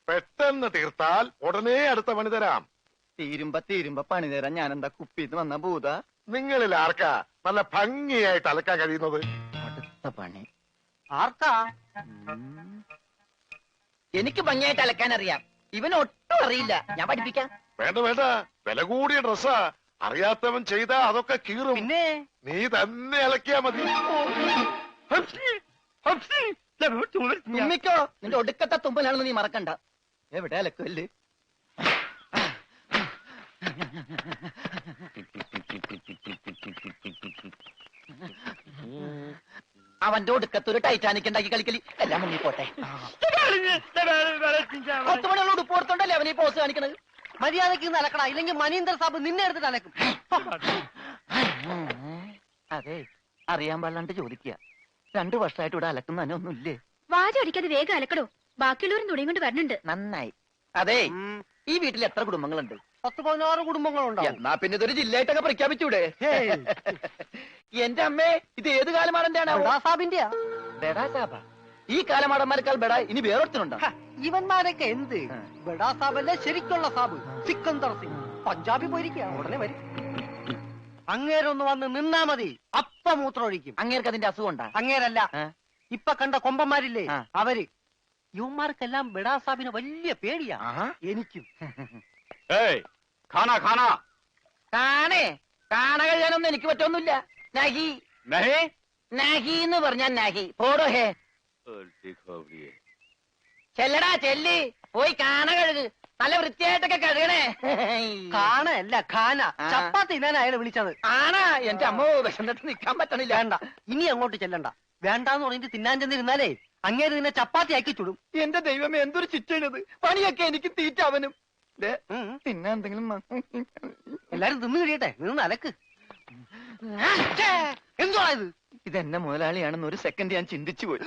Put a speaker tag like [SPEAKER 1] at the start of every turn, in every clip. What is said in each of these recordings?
[SPEAKER 1] പെട്ടെന്ന് തീർത്താൽ ഉടനെ അടുത്ത പണി തരാം.
[SPEAKER 2] തീരുമ്പോ പണി തരാൻ ഞാനെന്താ കുപ്പിന്ന് വന്ന ഭൂത?
[SPEAKER 1] നിങ്ങളിൽ ആർക്കാ നല്ല ഭംഗിയായിട്ട് അലക്കാൻ കഴിയുന്നത്?
[SPEAKER 2] അടുത്ത പണി
[SPEAKER 3] ആർക്കാ?
[SPEAKER 2] എനിക്ക് ഭംഗിയായിട്ട് അലക്കാൻ അറിയാം, ഇവന് ഒട്ടും അറിയില്ല. ഞാൻ പഠിപ്പിക്കാം.
[SPEAKER 1] വേണ്ട വേണ്ട, വില കൂടിയ ഡ്രസ്സാ. അറിയാത്തവൻ ചെയ്താ അതൊക്കെ കീറും.
[SPEAKER 3] പിന്നെ
[SPEAKER 1] നീ തന്നെ അലക്കിയാ മതി.
[SPEAKER 2] തുമ്മിക്കോ, നിന്റെ ഒടുക്കത്തെ തുമ്പലാണെന്ന് നീ മറക്കണ്ട. എവിടെ അലക്കല്ലേ? അവന്റെ ഒടുക്കത്തൊരു ടൈറ്റാനിക് ഉണ്ടാക്കി കളിക്കലി എല്ലാം മുങ്ങി പോട്ടെ. 10 മണിയുള്ള ഉടുപ്പ് കൊടുത്തോണ്ടല്ലേ അവനീ പോസ് കാണിക്കണത്.
[SPEAKER 3] മര്യാദക്ക് അലക്കണ, ഇല്ലെങ്കിൽ മനീന്ദർ സാബ് നിന്നെ എടുത്തിട്ട് അലക്കും.
[SPEAKER 2] അതെ, അറിയാൻ പാടില്ലാണ്ട് ചോദിക്കുക. 2 വർഷമായിട്ട് ഇവിടെ അലക്കുന്ന ഒന്നുമില്ലേ?
[SPEAKER 4] വാചടിക്കാതെ വേഗം അലക്കടോ, ബാക്കിയുള്ളവരും തുണിയും കൊണ്ട് വരണുണ്ട്.
[SPEAKER 2] നന്നായി. അതെ, ഈ വീട്ടിൽ എത്ര കുടുംബങ്ങളുണ്ട്?
[SPEAKER 3] 10-16 കുടുംബങ്ങളുണ്ടാവും.
[SPEAKER 2] എന്നാ പിന്നെ ഇതൊരു ജില്ലയായിട്ടൊക്കെ പ്രഖ്യാപിച്ചൂടെ? എന്റെ അമ്മേ, ഇത് ഏത് കാലമാടന്റെയാണ്?
[SPEAKER 3] സാബിന്റെയാ.
[SPEAKER 2] ബെഡാ സാബ. ഈ കാലമാടന്മാരെക്കാൾ ബെഡാ ഇനി വേറൊരുത്തനുണ്ടോ?
[SPEAKER 3] ഇവന്മാരൊക്കെ എന്ത്? ബഡാ സാബല്ലേ ശരിക്കുള്ള സാബ്, സിക്കന്ദർ സിംഗ്. പഞ്ചാബി പോയിരിക്കുക, ഉടനെ വരും. അങ്ങേരൊന്ന് വന്ന് നിന്നാ മതി, അപ്പ മൂത്രം ഒഴിക്കും.
[SPEAKER 2] അങ്ങേർക്ക് അതിന്റെ അസുഖം ഉണ്ടാ?
[SPEAKER 3] അങ്ങേരല്ല, ഇപ്പൊ കണ്ട കൊമ്പന്മാരില്ലേ അവര്. യുവന്മാർക്കെല്ലാം ബഡാ സാബിന് വലിയ പേടിയാ. എനിക്കും.
[SPEAKER 2] കാണേ, കാണ കഴിയാനൊന്നും എനിക്ക് പറ്റൊന്നുമില്ല. നഹി നഹി എന്ന് പറഞ്ഞാൽ നഹി. പോടോ ഹേ. ചെല്ലടാ ചെല്ലി, പോയി കാണ കഴുക്. നല്ല വൃത്തിയായിട്ടൊക്കെ കഴുകണേ.
[SPEAKER 3] കാണല്ല ഖാന. ചപ്പാത്തി ഞാൻ അയാളെ വിളിച്ചത്.
[SPEAKER 2] ആണാ? എന്റെ അമ്മോ, വിശന്നിട്ട് നിക്കാൻ പറ്റണില്ല.
[SPEAKER 3] വേണ്ട, ഇനി അങ്ങോട്ട് ചെല്ലണ്ട. വേണ്ടാന്ന് പറഞ്ഞിട്ട് തിന്നാൻ ചെന്നിരുന്നാലേ അങ്ങേര് നിന്നെ ചപ്പാത്തി ആക്കി ചുടും.
[SPEAKER 2] എന്റെ ദൈവമേ, എന്തൊരു ചിറ്റണത്. പണിയൊക്കെ എനിക്ക് തീറ്റ അവനും. തിന്നാ എന്തെങ്കിലും
[SPEAKER 3] എല്ലാരും തിന്നു കഴിയട്ടെ, നിന്ന് അലക്ക്. എന്തുവാ ഇത്?
[SPEAKER 2] ഇതെന്നെ മുതലാളിയാണെന്ന് ഒരു സെക്കൻഡ് ഞാൻ ചിന്തിച്ചു പോയി.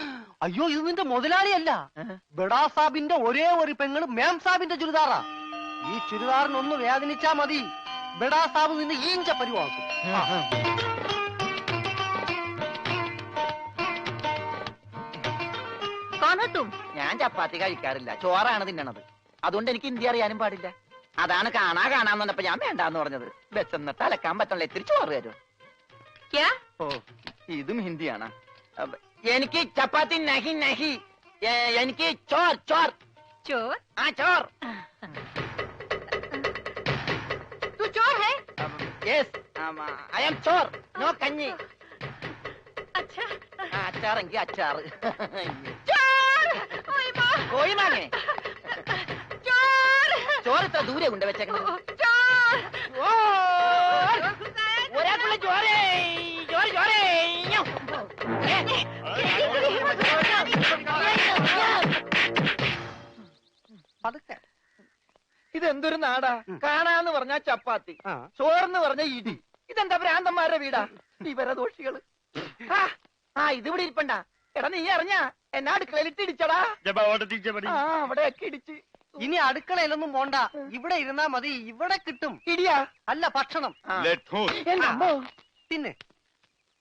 [SPEAKER 3] അയ്യോ, ഇത് നിന്റെ മുതലാളിയല്ല, ബഡാ സാബിന്റെ ഒരേ ഒരു പെങ്ങള് മേം സാബിന്റെ ചുരിദാറാ. ഈ ചുരിദാറിനൊന്ന് വേദനിച്ചാ മതി, ബഡാ സാബ് നിന്നെ ഈഞ്ച പരിവാക്കും.
[SPEAKER 2] ഞാൻ ചപ്പാത്തി കഴിക്കാറില്ല, ചോറാണ് തിന്നണത്. അതുകൊണ്ട് എനിക്ക് ഹിന്ദി അറിയാനും പാടില്ല. അതാണ് കാണാന്ന് പറഞ്ഞപ്പോ ഞാൻ വേണ്ടാന്ന് പറഞ്ഞത്. ബെച്ചെന്നിട്ട് അലക്കാൻ പറ്റണല്ലോ, ഇത്തിരി ചോറ് തരുമോ? ഓ, ഇതും ഹിന്ദിയാണ്. എനിക്ക് ചപ്പാത്തി നഹി നഹി, എനിക്ക് ചോർ ചോർ ചോർ. ആ ചോർ.
[SPEAKER 4] तू चोर है?
[SPEAKER 2] Yes, I am Chor. No കഞ്ഞി.
[SPEAKER 4] अच्छा,
[SPEAKER 2] അച്ചാറെങ്കിൽ അച്ചാറ്.
[SPEAKER 4] चोर! ओए माँ!
[SPEAKER 2] കോഴി മാങ്ങേ.
[SPEAKER 4] चोर!
[SPEAKER 2] ചോറ് ഇത്ര ദൂരെ കൊണ്ട് വെച്ചേക്കണത്.
[SPEAKER 4] चोर!
[SPEAKER 2] ഒരാൾക്കുള്ള ചോരേ, ചോര ചോരേ.
[SPEAKER 3] പതുക്കെ.
[SPEAKER 2] ഇതെന്തൊരു നാടാ? കാണാന്ന് പറഞ്ഞാ ചപ്പാത്തി, ചോറെന്ന് പറഞ്ഞ ഇടി. ഇതെന്താ ഭ്രാന്തന്മാരുടെ വീടാ? വിവരദോഷികള്. ഇതിവിടെ ഇരിപ്പണ്ട. എടാ, നീ അറിഞ്ഞാ എന്നാ അടുക്കളയിലിട്ട് ഇടിച്ചടാ? അവിടെയൊക്കെ ഇടിച്ച്.
[SPEAKER 3] ഇനി അടുക്കളയിലൊന്നും പോണ്ട, ഇവിടെ ഇരുന്നാ മതി. ഇവിടെ കിട്ടും
[SPEAKER 2] ഇടിയാ?
[SPEAKER 3] അല്ല, ഭക്ഷണം. പിന്നെ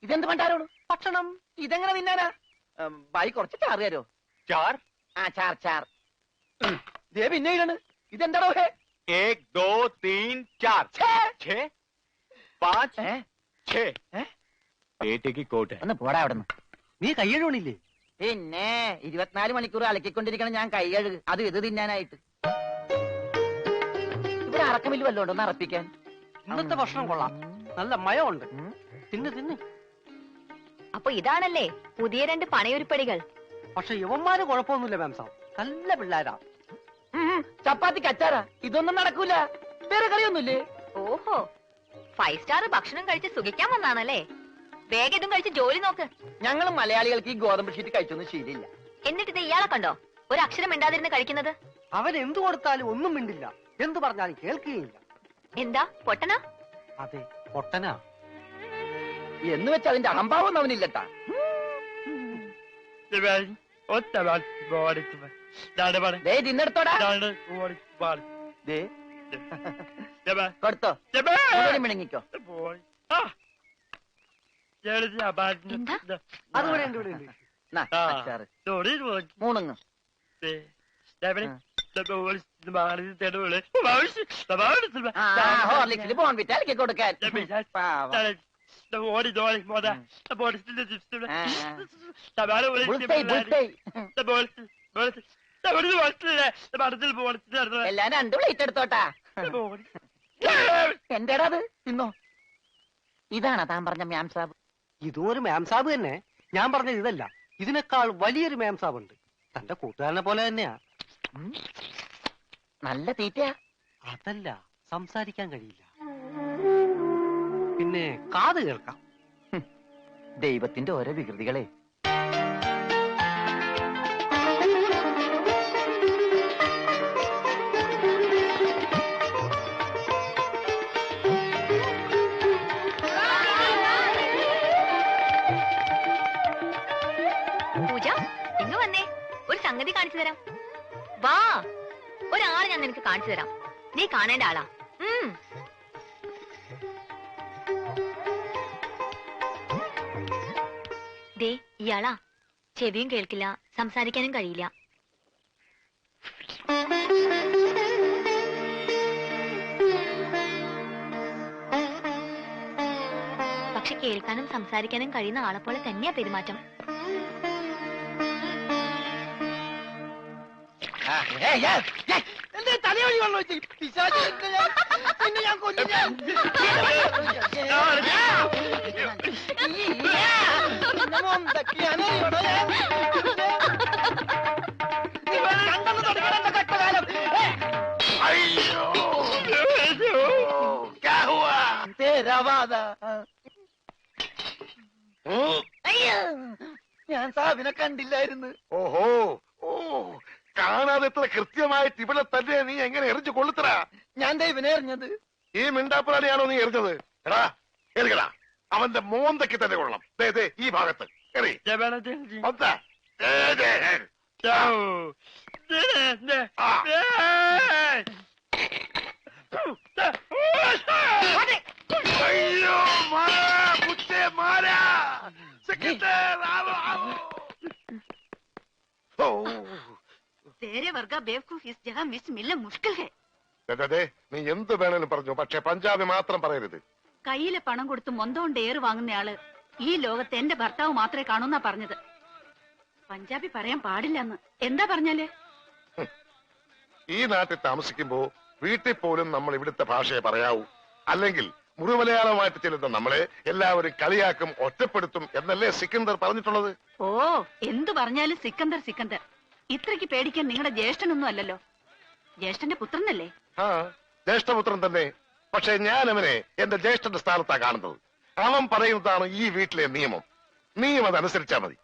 [SPEAKER 2] ഇതെന്ത് പണ്ടാരോട്
[SPEAKER 3] ഭക്ഷണം?
[SPEAKER 2] ഇതെങ്ങനെ തിന്നാനാ? ബായി കുറച്ച് ചാറ് തരോ?
[SPEAKER 1] ചാർ?
[SPEAKER 2] ചാർ ചാർ. ദേ പിന്നെ ഇടണ്. ഇതെന്താടോ?
[SPEAKER 1] 1 2 3 4 6 5 6. പേറ്റയ്ക്ക് കോട്ട്.
[SPEAKER 2] ഒന്ന് പോടാ അവിടെ നിന്ന്.
[SPEAKER 3] നീ കൈയ്യഴുണില്ലേ?
[SPEAKER 2] പിന്നെ 24 മണിക്കൂർ അലക്കിക്കൊണ്ടിരിക്കണം ഞാൻ. കൈ കഴുകു, അത് ഇത് തിന്നാനായിട്ട്. ഇവിടെ അറക്കമില്ല വല്ലോണ്ടോ ഒന്ന് അറപ്പിക്കാൻ?
[SPEAKER 3] ഇന്നത്തെ ഭക്ഷണം കൊള്ളാം, നല്ല മയമുണ്ട്. തിന്ന്.
[SPEAKER 4] അപ്പൊ ഇതാണല്ലേ പുതിയ 2 പണയൊരുപ്പടികൾ.
[SPEAKER 3] പക്ഷെ യുവന്മാര് കുഴപ്പമൊന്നുമില്ല മാം സാബ്, നല്ല പിള്ളേരാ.
[SPEAKER 2] ചപ്പാത്തിക്ക് അച്ചാറാ? ഇതൊന്നും നടക്കൂല. വേറെ കറിയൊന്നുമില്ലേ?
[SPEAKER 4] ഓഹോ, 5 സ്റ്റാർ ഭക്ഷണം കഴിച്ച് സുഖിക്കാൻ വന്നാണല്ലേ? വേഗം ഇതും കഴിച്ച് ജോലി നോക്ക്.
[SPEAKER 2] ഞങ്ങൾ മലയാളികൾക്ക് ഈ ഗോതമ്പ് ഷീറ്റ് കഴിച്ചൊന്നും ശീലില്ല.
[SPEAKER 4] എന്നിട്ട് ഇത് ഇയാളെ കണ്ടോ ഒരു അക്ഷരം മിണ്ടാതിരുന്ന് കഴിക്കുന്നത്?
[SPEAKER 3] അവൻ എന്തു കൊടുത്താലും ഒന്നും മിണ്ടില്ല, എന്തു പറഞ്ഞാലും കേൾക്കുകയില്ല.
[SPEAKER 4] എന്താ പൊട്ടനാ?
[SPEAKER 3] അതെ, പൊട്ടനാ.
[SPEAKER 2] എന്ന് വെച്ച് അതിന്റെ അഹംഭാവം അവനില്ലട്ടാ. തിന്നെടുത്തോടാ. കൊടുത്തോ, മിണങ്ങിക്കോ.
[SPEAKER 4] എന്താ?
[SPEAKER 3] അതുകൂടെ ഉണ്ട്.
[SPEAKER 2] നാ, അച്ചാറ്. മൂണുങ്ങ്. ഹോർലിക്സിൽ ബോൺവിറ്റ അലക്കി കൊടുക്കാൻ. പാവം. Bull's eye, bull's eye. എല്ലാം 2 പ്ലേറ്റ് എടുത്തോട്ടാ. എന്റേടാ അത് തിന്നോ. ഇതാണോ താൻ പറഞ്ഞ മാം സാബ്?
[SPEAKER 3] ഇതും ഒരു മാം സാബ് തന്നെ. ഞാൻ പറഞ്ഞത് ഇതല്ല, ഇതിനേക്കാൾ വലിയൊരു മാം സാബ് ഉണ്ട്. തന്റെ കൂട്ടുകാരനെ പോലെ തന്നെയാ.
[SPEAKER 2] നല്ല തീറ്റയാ.
[SPEAKER 3] അതല്ല, സംസാരിക്കാൻ കഴിയില്ല, പിന്നെ കാത് കേൾക്കാം.
[SPEAKER 2] ദൈവത്തിന്റെ ഓരോ വികൃതികളെ.
[SPEAKER 4] പൂജ, ഇങ്ങ് വന്നേ, ഒരു സംഗതി കാണിച്ചു തരാം. വാ, ഒരാളെ ഞാൻ നിനക്ക് കാണിച്ചു തരാം. നീ കാണേണ്ട ആളാ. ദേ, ഇയാളാ. ചെവിയും കേൾക്കില്ല, സംസാരിക്കാനും കഴിയില്ല. പക്ഷെ കേൾക്കാനും സംസാരിക്കാനും കഴിയുന്ന ആളെപ്പോലെ തന്നെയാ പെരുമാറ്റം.
[SPEAKER 2] തലയോടി വെള്ളം വെച്ച് പിന്നെ ഞാൻ കൊല്ലും. ഞാൻ സാബിനെ കണ്ടില്ലായിരുന്നു.
[SPEAKER 1] ഓഹോ, ഓ, കാണാതെ എത്ര കൃത്യമായിട്ട് ഇവിടെ തന്നെ നീ എങ്ങനെ എറിഞ്ഞു കൊള്ളുത്തരാ?
[SPEAKER 2] ഞാൻ ദൈവനെ എറിഞ്ഞത്.
[SPEAKER 1] ഈ മിണ്ടാപ്പുറാണിയാണോ നീ എറിഞ്ഞത്? എടാ, എറിയടാ. അവന്റെ മോന്തയ്ക്ക് തന്നെ കൊള്ളണം. ദേ, ദേ, ഈ ഭാഗത്ത് എറി. അയ്യോ,
[SPEAKER 5] तेरे वर्गा बेवकूफ इस जगह मिस मिलना मुश्किल है.
[SPEAKER 1] നീ എന്ത് വേണേലും പറഞ്ഞു, പക്ഷെ പഞ്ചാബി മാത്രം പറയരുത്.
[SPEAKER 5] കയ്യിലെ പണം കൊടുത്ത് മൊന്തോണ്ട് ഏറ് വാങ്ങുന്നയാള് ഈ ലോകത്ത് എന്റെ ഭർത്താവ് മാത്രമേ കാണൂന്നാ പറഞ്ഞത്. പഞ്ചാബി പറയാൻ പാടില്ലെന്ന്. എന്താ പറഞ്ഞാല്?
[SPEAKER 1] ഈ നാട്ടിൽ താമസിക്കുമ്പോ വീട്ടിൽ പോലും നമ്മൾ ഇവിടുത്തെ ഭാഷയെ പറയാവൂ. അല്ലെങ്കിൽ മുഴുമലയാളമായിട്ട് ചെല്ലുന്ന നമ്മളെ എല്ലാവരും കളിയാക്കും, ഒറ്റപ്പെടുത്തും എന്നല്ലേ സിക്കന്ദർ പറഞ്ഞിട്ടുള്ളത്?
[SPEAKER 5] ഓ, എന്തു പറഞ്ഞാലും സിക്കന്ദർ സിക്കന്ദർ. ഇത്രയ്ക്ക് പേടിക്കാൻ നിങ്ങളുടെ ജ്യേഷ്ഠനൊന്നും അല്ലല്ലോ. ജ്യേഷ്ഠന്റെ പുത്രനല്ലേ?
[SPEAKER 1] ആ, ജ്യേഷ്ഠപുത്രൻ തന്നെ. പക്ഷെ ഞാൻ അവനെ എന്റെ ജ്യേഷ്ഠന്റെ സ്ഥാനത്താ കാണുന്നത്. അവൻ പറയുന്നതാണ് ഈ വീട്ടിലെ നിയമം. നീയും അതനുസരിച്ചാ മതി.